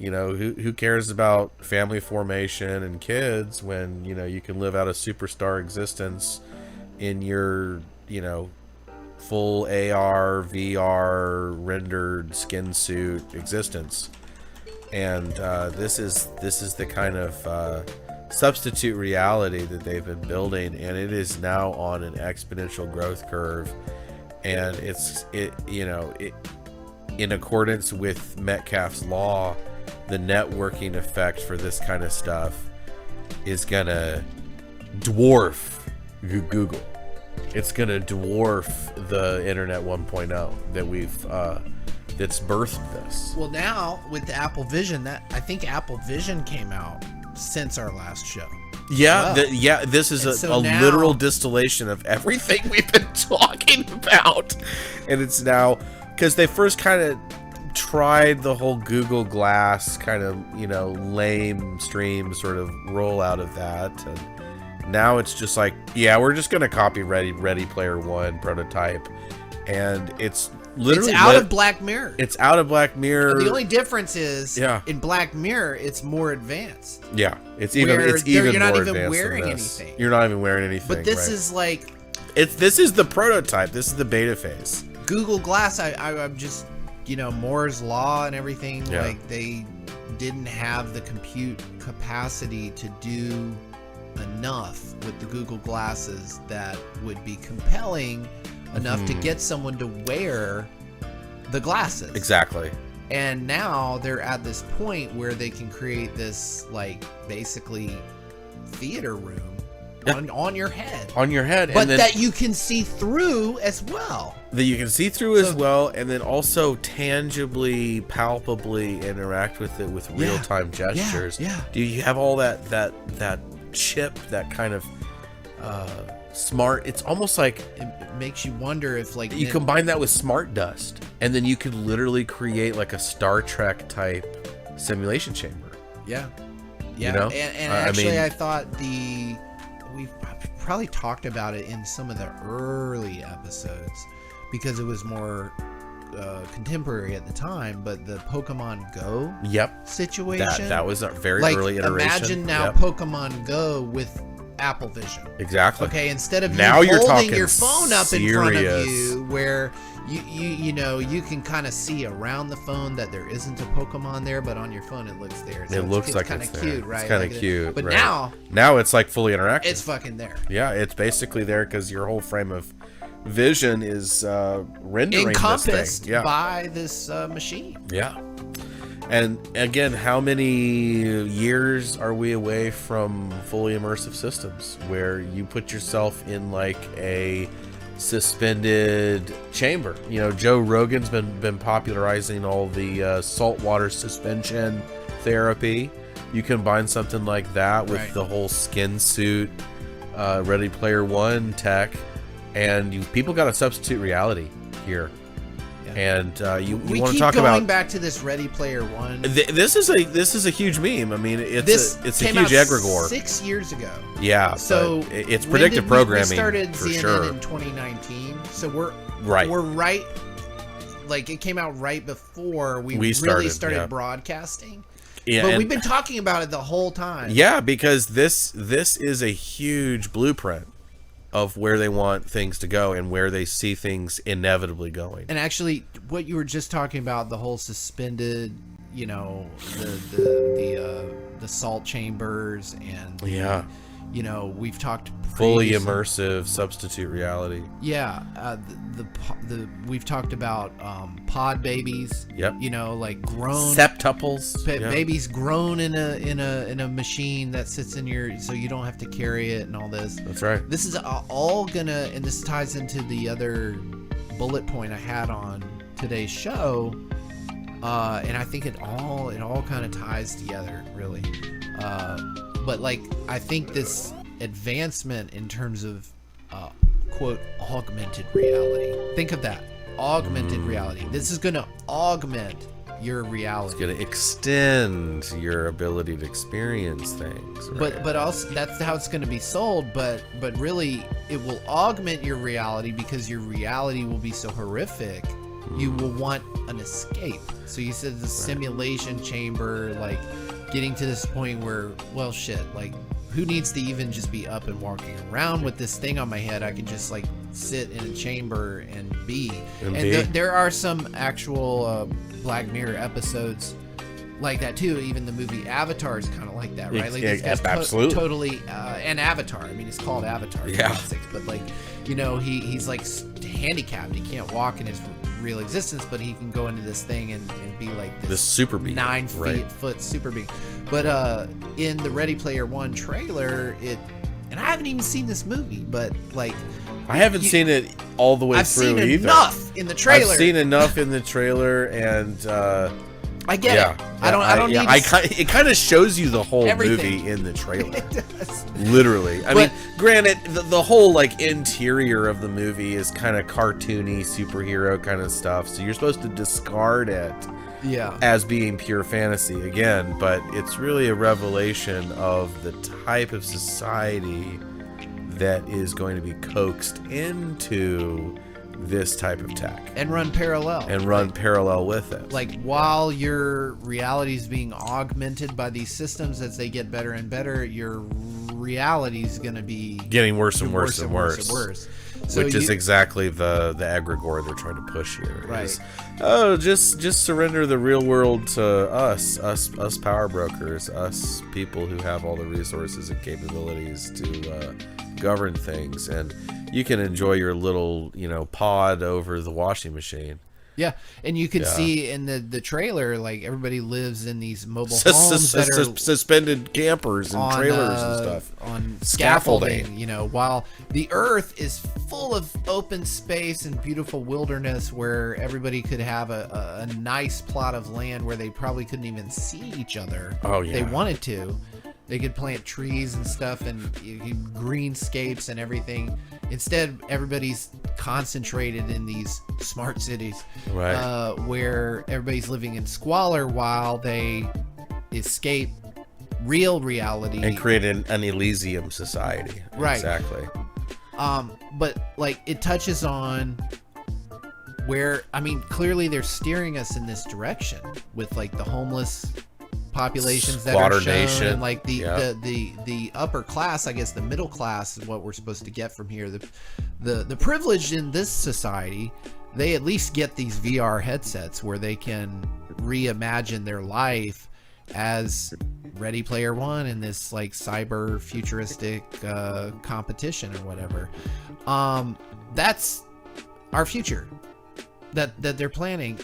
Who cares about family formation and kids when, you can live out a superstar existence in your, full AR, VR, rendered skin suit existence. And this is the kind of substitute reality that they've been building, and it is now on an exponential growth curve. And it in accordance with Metcalfe's law, the networking effect for this kind of stuff is gonna dwarf Google. It's gonna dwarf the Internet 1.0 that that's birthed this. Well, now with the Apple Vision, I think Apple Vision came out since our last show. Yeah, this is a literal distillation of everything we've been talking about. And it's now, because they first kind of tried the whole Google Glass kind of, lame stream sort of rollout of that. And now it's just like, we're just going to copy Ready Player One prototype. And it's literally out of Black Mirror. It's out of Black Mirror. The only difference is in Black Mirror, it's more advanced. Yeah, it's even more advanced. You're not even wearing anything. You're not even wearing anything. But this is like, this is the prototype. This is the beta phase. Google Glass. I'm just, Moore's law and everything. Yeah. Like they didn't have the compute capacity to do enough with the Google Glasses that would be compelling enough to get someone to wear the glasses. Exactly. And now they're at this point where they can create this, like, basically theater room on your head. On your head. But that you can see through as well. That you can see through as well, and then also tangibly, palpably interact with it with real-time gestures. Yeah. Do you have all that chip, that kind of smart? It's almost like it makes you wonder if, like, you combine that with smart dust, and then you could literally create like a Star Trek type simulation chamber. Yeah. And actually, I thought we've probably talked about it in some of the early episodes because it was more contemporary at the time, but the Pokemon Go situation, that was a very early iteration. Imagine now Pokemon Go with Apple Vision. Exactly. Okay, instead of now you you're holding your phone up in front of you, where you can kind of see around the phone that there isn't a Pokemon there, but on your phone it looks there. So it looks like kind it's of cute, there. right? It's kind of cute. But right. now it's like fully interactive. It's fucking there. Yeah, it's basically there because your whole frame of vision is rendering encompassed this thing. by this machine. Yeah. And again, how many years are we away from fully immersive systems where you put yourself in like a suspended chamber? Joe Rogan's been popularizing all the saltwater suspension therapy. You combine something like that with the whole skin suit, Ready Player One tech, and people got a substitute reality here. And you want to talk about going back to this Ready Player One. This is a huge meme. I mean, it's a huge egregore. 6 years ago. Yeah. So it's predictive programming. We started for CNN sure. in 2019. So we're right. Like it came out right before we really started broadcasting. Yeah, but we've been talking about it the whole time. Yeah, because this is a huge blueprint of where they want things to go and where they see things inevitably going. And actually, what you were just talking about, the whole suspended, the salt chambers and we've talked fully immersive substitute reality. Yeah, we've talked about pod babies. Yep. Like grown septuples. Babies grown in a machine that sits in so you don't have to carry it and all this. That's right. This is all gonna, and this ties into the other bullet point I had on today's show, and I think it all kind of ties together really. But like I think this advancement in terms of quote augmented reality. Think of that. Augmented reality. This is going to augment your reality. It's going to extend your ability to experience things. Right? But also that's how it's going to be sold, but really it will augment your reality because your reality will be so horrific you will want an escape. So you said the simulation chamber, like getting to this point where, well, shit, like who needs to even just be up and walking around with this thing on my head? I can just like sit in a chamber and be. There are some actual Black Mirror episodes like that too. Even the movie Avatar is kind of like that, right? Like this guy's absolutely totally an Avatar. I mean, it's called Avatar. Yeah. But like, you know, he's like handicapped. He can't walk in his real existence, but he can go into this thing and be like this super being 9 foot super being. But in the Ready Player One trailer, and I haven't even seen this movie, but like I haven't seen it all the way I've through seen either. Enough in the trailer. I've seen enough in the trailer, and I get it. I don't need. It kind of shows you the whole everything. movie in the trailer. It does. Literally. I mean, granted, the whole like interior of the movie is kind of cartoony, superhero kind of stuff. So you're supposed to discard it, as being pure fantasy again. But it's really a revelation of the type of society that is going to be coaxed into this type of tech and run parallel with it. Like while your reality is being augmented by these systems as they get better and better, your reality is going to be getting worse and worse. So which is exactly the egregore they're trying to push here. Right. Just surrender the real world to us power brokers, us people who have all the resources and capabilities to govern things, and you can enjoy your little, pod over the washing machine. Yeah, and you can see in the trailer, like everybody lives in these mobile homes that are suspended campers and trailers and stuff on scaffolding. While the Earth is full of open space and beautiful wilderness where everybody could have a nice plot of land where they probably couldn't even see each other. Oh yeah, they wanted to. They could plant trees and stuff and greenscapes and everything. Instead, everybody's concentrated in these smart cities, right? Where everybody's living in squalor while they escape real reality and create an Elysium society. Right. Exactly. But like it touches on where, I mean, clearly they're steering us in this direction with like the homeless populations that are shown, and like the upper class, I guess the middle class is what we're supposed to get from here. The privileged in this society, they at least get these VR headsets where they can reimagine their life as Ready Player One in this like cyber futuristic competition or whatever. That's our future that they're planning.